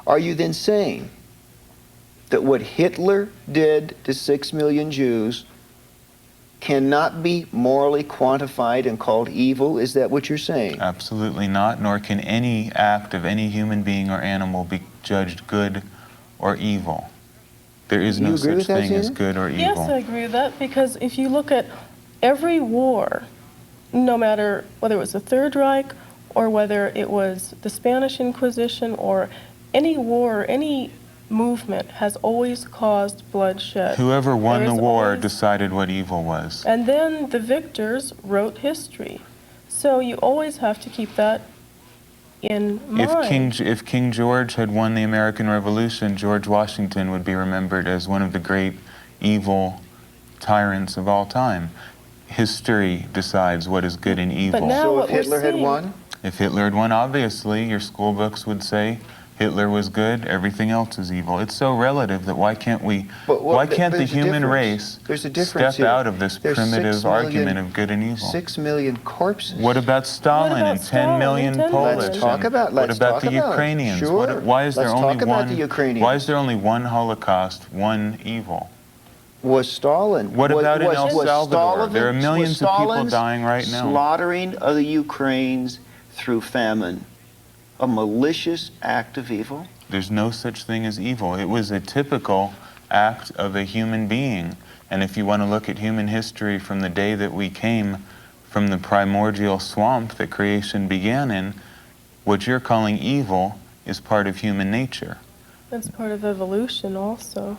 Are you then saying that what Hitler did to 6 million Jews cannot be morally quantified and called evil? Is that what you're saying? Absolutely not, nor can any act of any human being or animal be judged good or evil. There is no such thing as good or evil. Yes, I agree with that, because if you look at every war, no matter whether it was the Third Reich or whether it was the Spanish Inquisition or any war, any movement has always caused bloodshed. Whoever won the war decided what evil was. And then the victors wrote history. So you always have to keep that in mind. If King George had won the American Revolution, George Washington would be remembered as one of the great evil tyrants of all time. History decides what is good and evil. But now so what if Hitler had won? If Hitler had won, obviously, your school books would say Hitler was good, everything else is evil. It's so relative that why can't the human race step out of this primitive argument of good and evil? 6 million corpses. What about Stalin and 10 million Polish? Let's talk about what about the Ukrainians? Sure. Why is there Why is there only one Holocaust, one evil? Was Stalin? What about in El Salvador? There are millions of people dying right now. Slaughtering of the Ukrainians through famine a malicious act of evil? There's no such thing as evil. It was a typical act of a human being. And if you want to look at human history from the day that we came from the primordial swamp that creation began in, what you're calling evil is part of human nature. That's part of evolution also.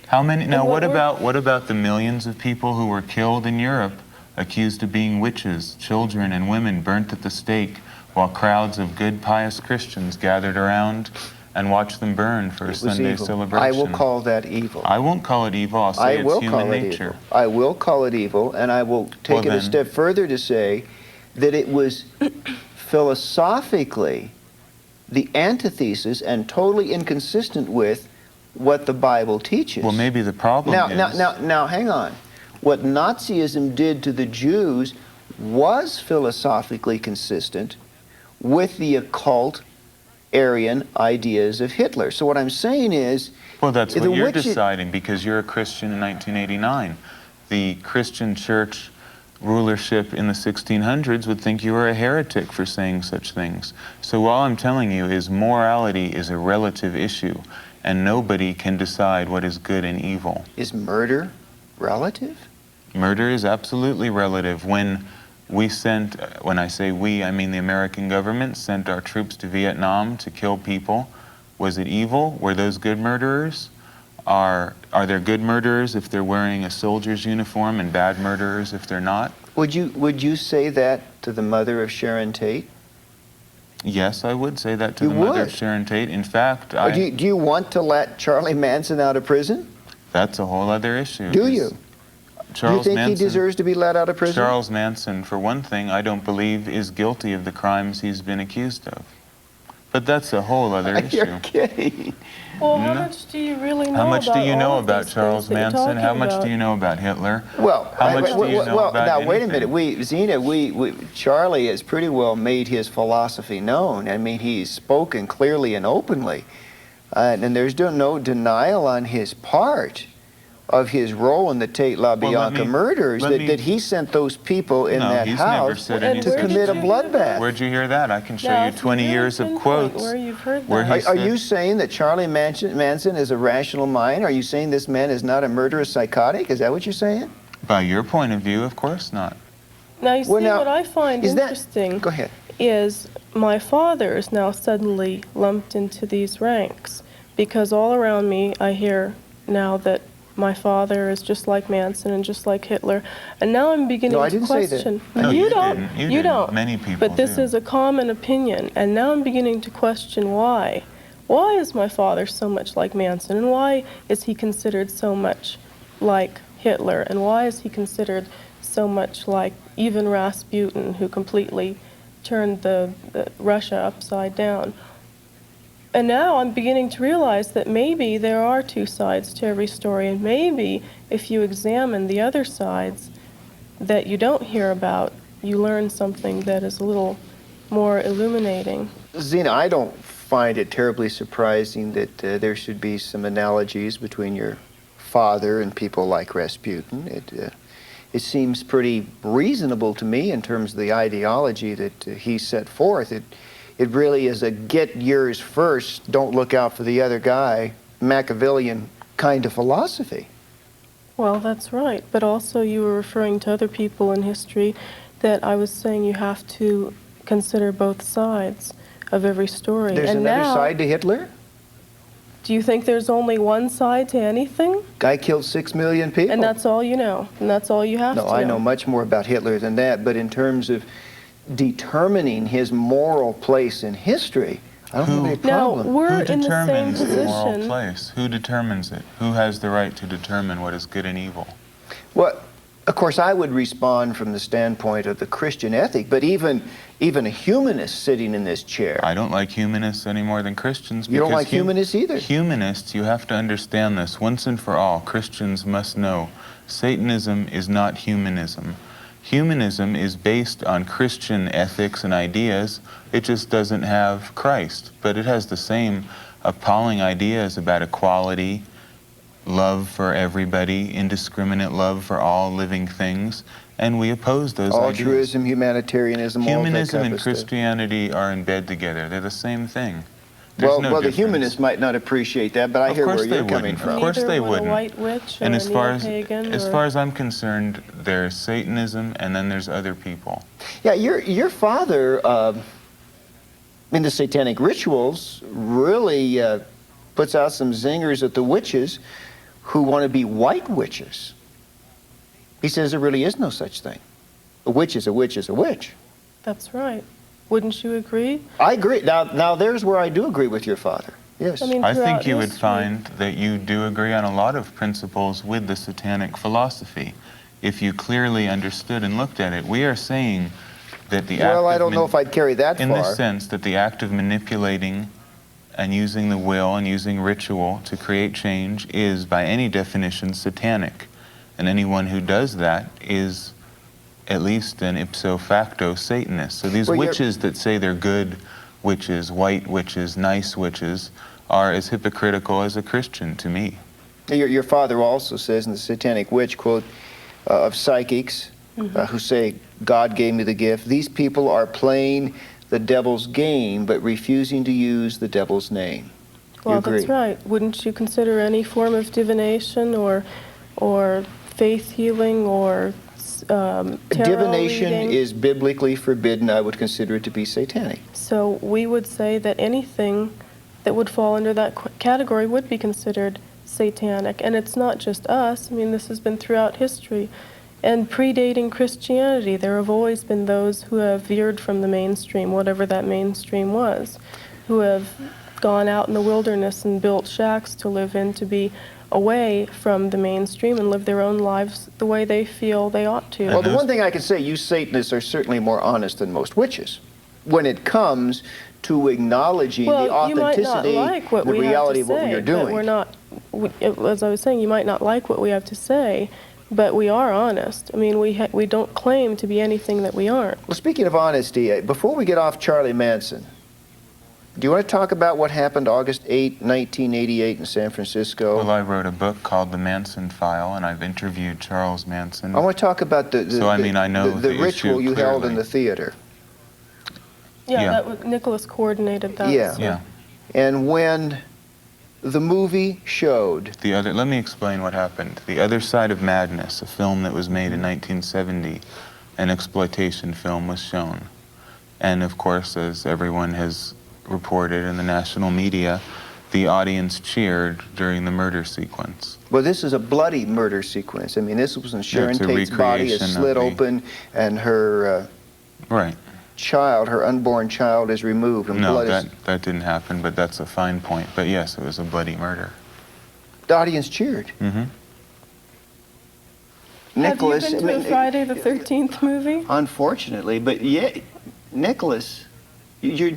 How many? Now, what about the millions of people who were killed in Europe, accused of being witches, children and women burnt at the stake, while crowds of good, pious Christians gathered around and watched them burn for a Sunday celebration? I will call that evil. I won't call it evil. I'll say it's human nature. I will call it evil, and I will take it a step further to say that it was philosophically the antithesis and totally inconsistent with what the Bible teaches. Well, maybe the problem is... Now, hang on. What Nazism did to the Jews was philosophically consistent with the occult Aryan ideas of Hitler. So what I'm saying is... Well, that's what you're deciding, because you're a Christian in 1989. The Christian church rulership in the 1600s would think you were a heretic for saying such things. So all I'm telling you is morality is a relative issue, and nobody can decide what is good and evil. Is murder relative? Murder is absolutely relative. When we sent, when I say we, I mean the American government sent our troops to Vietnam to kill people. Was it evil? Were those good murderers? Are there good murderers if they're wearing a soldier's uniform and bad murderers if they're not? Would you say that to the mother of Sharon Tate? Yes, I would say that to the mother of Sharon Tate. In fact, do you want to let Charlie Manson out of prison? That's a whole other issue. Do you? Do you think he deserves to be let out of prison? Charles Manson, for one thing, I don't believe is guilty of the crimes he's been accused of. But that's a whole other issue. You're kidding. Well, how much do you really know about How much do you know about Charles Manson? How much do you know about Hitler? Well, how much do you know about now, wait a minute. Zeena, Charlie has pretty well made his philosophy known. I mean, he's spoken clearly and openly. And there's no denial on his part of his role in the Tate LaBianca murders, that he sent those people in that house to commit a bloodbath. Where'd you hear that? I can show you 20 years of quotes. Where you've heard that. Are you saying that Charlie Manson is a rational mind? Are you saying this man is not a murderous psychotic? Is that what you're saying? By your point of view, of course not. Now, you see, what I find interesting go ahead. Is my father is now suddenly lumped into these ranks, because all around me I hear now that my father is just like Manson and just like Hitler, and now I'm beginning to question. No, you don't. You don't. Many people But this is a common opinion, and now I'm beginning to question why. Why is my father so much like Manson, and why is he considered so much like Hitler, and why is he considered so much like even Rasputin, who completely turned the Russia upside down? And now I'm beginning to realize that maybe there are two sides to every story, and maybe if you examine the other sides that you don't hear about, you learn something that is a little more illuminating. Zeena, I don't find it terribly surprising that there should be some analogies between your father and people like Rasputin. It seems pretty reasonable to me in terms of the ideology that he set forth. It really is a get yours first, don't look out for the other guy, Machiavellian kind of philosophy. Well, that's right. But also you were referring to other people in history that I was saying you have to consider both sides of every story. There's another side to Hitler? Do you think there's only one side to anything? Guy killed 6 million people. And that's all you know? And that's all you have to know? No, I know much more about Hitler than that, but in terms of determining his moral place in history, I don't have any problem. Now, we're Who in the same determines the position. moral place? Who determines it? Who has the right to determine what is good and evil? Well, of course, I would respond from the standpoint of the Christian ethic, but even a humanist sitting in this chair. I don't like humanists any more than Christians. You don't like humanists either? Humanists, you have to understand this once and for all. Christians must know Satanism is not humanism. Humanism is based on Christian ethics and ideas. It just doesn't have Christ, but it has the same appalling ideas about equality, love for everybody, indiscriminate love for all living things, and we oppose those ideas. Altruism, humanitarianism, Humanism all that and type of Christianity are in bed together. They're the same thing. There's well, no well, the difference. humanists might not appreciate that, but I hear where you're coming from. Of course they Neither would wouldn't. a white witch or And a as far neo-pagan as I'm concerned, there's Satanism and then there's other people. Yeah, your father in the satanic rituals really puts out some zingers at the witches who want to be white witches. He says there really is no such thing. A witch is a witch is a witch. That's right. Wouldn't you agree? I agree. Now there's where I do agree with your father. Yes. I mean, I think throughout you would history- find that you do agree on a lot of principles with the satanic philosophy. If you clearly understood and looked at it, we are saying that the act well, I of don't know if I'd carry that in far. the sense that the act of manipulating and using the will and using ritual to create change is, by any definition, satanic. And anyone who does that is at least an ipso facto Satanist. So these witches that say they're good witches, white witches, nice witches, are as hypocritical as a Christian to me. Your father also says in the Satanic Witch, quote, of psychics who say, God gave me the gift. These people are playing the devil's game, but refusing to use the devil's name. Well, You agree? that's right. Wouldn't you consider any form of divination or faith healing or tarot Divination reading? is biblically forbidden. I would consider it to be satanic. So we would say that anything that would fall under that category would be considered satanic. And it's not just us. I mean, this has been throughout history. And predating Christianity, there have always been those who have veered from the mainstream, whatever that mainstream was, who have gone out in the wilderness and built shacks to live in, to be away from the mainstream and live their own lives the way they feel they ought to. Well, the one thing I can say, you Satanists are certainly more honest than most witches when it comes to acknowledging the authenticity, the reality of what we are doing. We're not, as I was saying, you might not like what we have to say, but we are honest. I mean, we don't claim to be anything that we aren't. Well, speaking of honesty, before we get off Charlie Manson, do you want to talk about what happened August 8, 1988 in San Francisco? Well, I wrote a book called The Manson File, and I've interviewed Charles Manson. I want to talk about the ritual you held in the theater. Yeah. Nicholas coordinated that. Yeah. And when the movie showed... Let me explain what happened. The Other Side of Madness, a film that was made in 1970, an exploitation film, was shown. And of course, as everyone has reported in the national media, the audience cheered during the murder sequence. Well, this is a bloody murder sequence. I mean, this was when Sharon Tate's body is slit open and her child, her unborn child, is removed. And no, that didn't happen, but that's a fine point. But yes, it was a bloody murder. The audience cheered. Mm-hmm. Nicholas, have you been to a Friday the 13th movie? Unfortunately, but Nicholas, you're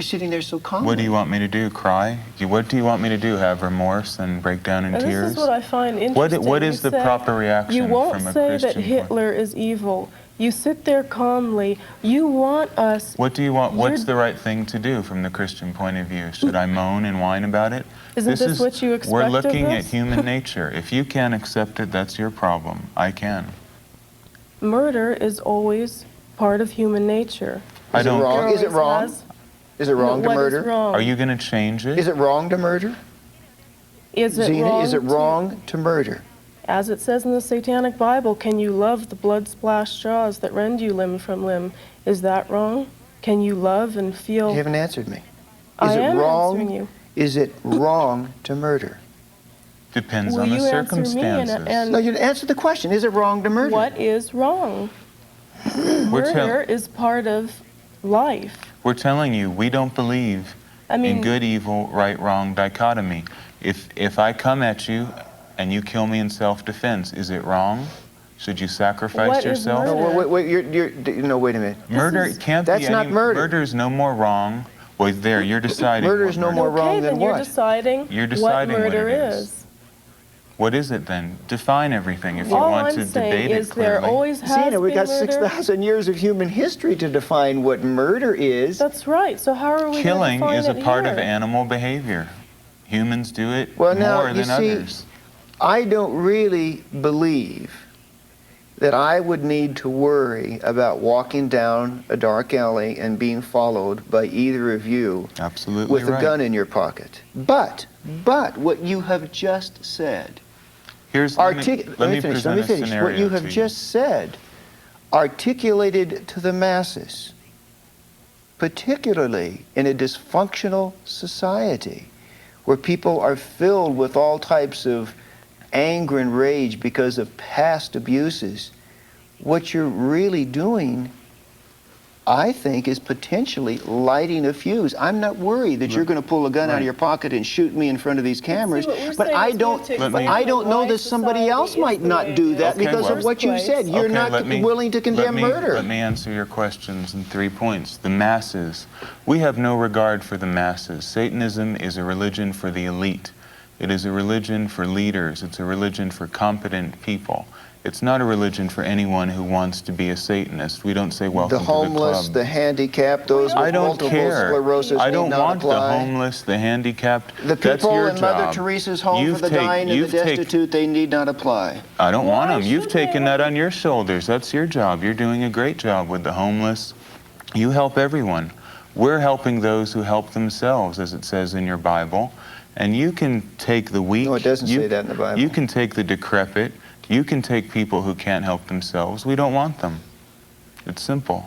sitting there so calmly. What do you want me to do? Cry? What do you want me to do? Have remorse and break down in tears? This is what I find interesting. What is the proper reaction You won't from a say Christian that Hitler is evil. You sit there calmly. You want us. What do you want? What's You're- the right thing to do from the Christian point of view? Should I moan and whine about it? Isn't this what you expect We're of looking at us? human nature. If you can't accept it, that's your problem. I can. Murder is always part of human nature. I don't. wrong? Is it Always wrong? has. Is it wrong to What is murder? wrong? Are you going to change it? Is it wrong to murder? Is it Zeena, wrong is it to- wrong to murder? As it says in the Satanic Bible, can you love the blood-splashed straws that rend you limb from limb? Is that wrong? Can you love and feel? You haven't answered me. Is I it am wrong? answering you. Is it wrong to murder? Depends Will on the you answer me circumstances. and No, you answer the question. Is it wrong to murder? what is wrong? We're tell- Murder is part of life. We're telling you, we don't believe I mean, in good, evil, right, wrong dichotomy. If I come at you and you kill me in self-defense, is it wrong? Should you sacrifice What is yourself? No, murder? wait, wait a minute. Murder is- can't That's be not any, murder. Murder is no more wrong. Well, there, you're deciding. Murder what is no more okay, wrong then than you're what? deciding, You're deciding what what murder it is. is. What is it then? Define everything if you All want I'm to saying debate is it there clearly. always has Zeena, we been got murder. 6,000 years of human history to define what murder is. That's right. So how are we Killing going to is define a it part of here? animal behavior. Humans do it Well, now, more you than see, others. I don't really believe that I would need to worry about walking down a dark alley and being followed by either of you Absolutely with right. a gun in your pocket. But what you have just said, Let me finish. present a What scenario you have to just said, articulated to the masses, particularly in a dysfunctional society where people are filled with all types of anger and rage because of past abuses, what you're really doing, I think, is potentially lighting a fuse. I'm not worried that you're going to pull a gun out of Right. your pocket and shoot me in front of these cameras, what we're but saying I is we don't. have to Let me- examine I don't know why that somebody society else is might the not way do it that is in because the of what you first said. place. You're Okay, not let me- willing to condemn murder. Let me answer your questions in 3 points. The masses. We have no regard for the masses. Satanism is a religion for the elite. It is a religion for leaders. It's a religion for competent people. It's not a religion for anyone who wants to be a Satanist. We don't say welcome The to the homeless, club. the handicapped, those with I don't multiple care. sclerosis I need don't not want the apply. homeless, the handicapped. The That's people your in Mother job. Teresa's home You've for the take- dying and the you've take- destitute, they need not apply. I don't want Why them. You've should they? taken that on your shoulders. That's your job. You're doing a great job with the homeless. You help everyone. We're helping those who help themselves, as it says in your Bible. And you can take the weak. No, it doesn't say that in the Bible. You can take the decrepit. You can take people who can't help themselves. We don't want them. It's simple.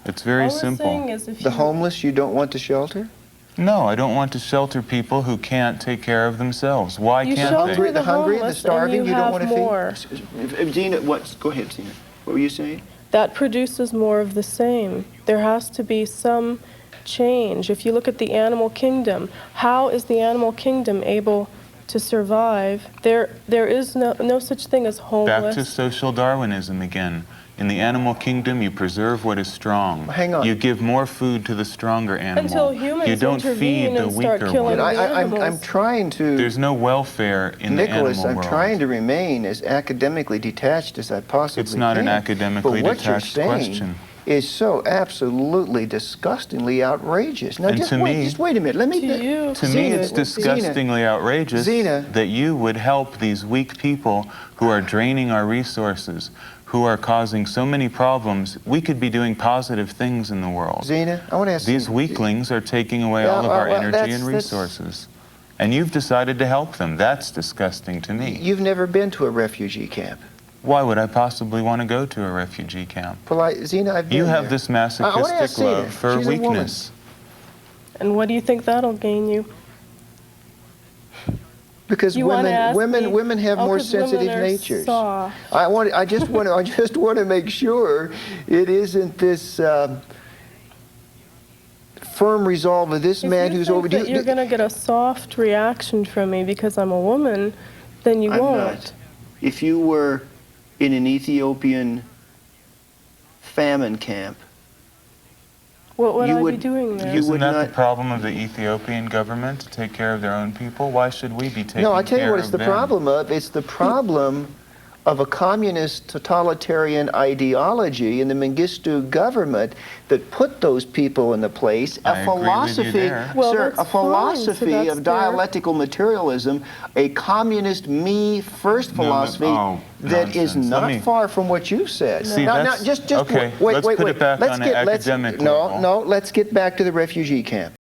It's very All we're saying simple. is if The you, homeless you don't want to shelter? No, I don't want to shelter people who can't take care of themselves. Why You can't shelter they? The hungry, the homeless and starving, you don't have want to more. feed? Zeena, go ahead, Zeena. What were you saying? that produces more of the same. There has to be some change. If you look at the animal kingdom, how is the animal kingdom able to survive? There is no such thing as homeless. Back to social Darwinism again. In the animal kingdom, you preserve what is strong. Hang on. You give more food to the stronger animal. Until humans you don't intervene feed the and start weaker killing one. the I'm animals. trying to... There's no welfare in Nicholas, the animal I'm world. trying to remain as academically detached as I possibly It's not can. an academically but what detached you're saying question. is so absolutely disgustingly outrageous. Now, And just to wait, me- just wait a minute. Let me... To you, To me, Zeena, it's it would be- disgustingly outrageous Zeena. that you would help these weak people who are draining our resources, who are causing so many problems. We could be doing positive things in the world. Zeena, I want to ask These you... weaklings are taking away Yeah, all of our well, energy that's- and that's- resources. And you've decided to help them. That's disgusting to me. You've never been to a refugee camp. Why would I possibly want to go to a refugee camp? Well, Zeena, I've been You have there. this I wanna ask masochistic Zeena. love for She's a woman. weakness. And what do you think that'll gain you? Because You wanna ask me? women have Oh, more 'cause women sensitive are natures. soft. I just want to make sure it isn't this firm resolve of this If man you who's think over. that you're going to get a soft reaction from me because I'm a woman, then you I'm won't. not. If you were in an Ethiopian famine camp, What would You I be would- doing there? you Isn't would that not- the problem of the Ethiopian government, to take care of their own people? Why should we be taking care of them? no, I tell you what it's the problem of. It's the problem of a communist totalitarian ideology in the Mengistu government that put those people in the place. I agree with you Philosophy, there. Well, sir, that's a philosophy fine, so of that's fair. dialectical materialism, a communist me-first No, but- philosophy oh, that is nonsense. not Let me- far from what you said. See, now, that's- just okay, wait, let's wait, put wait. it back let's on get, an let's, academic no, level. no, let's get back to the refugee camp.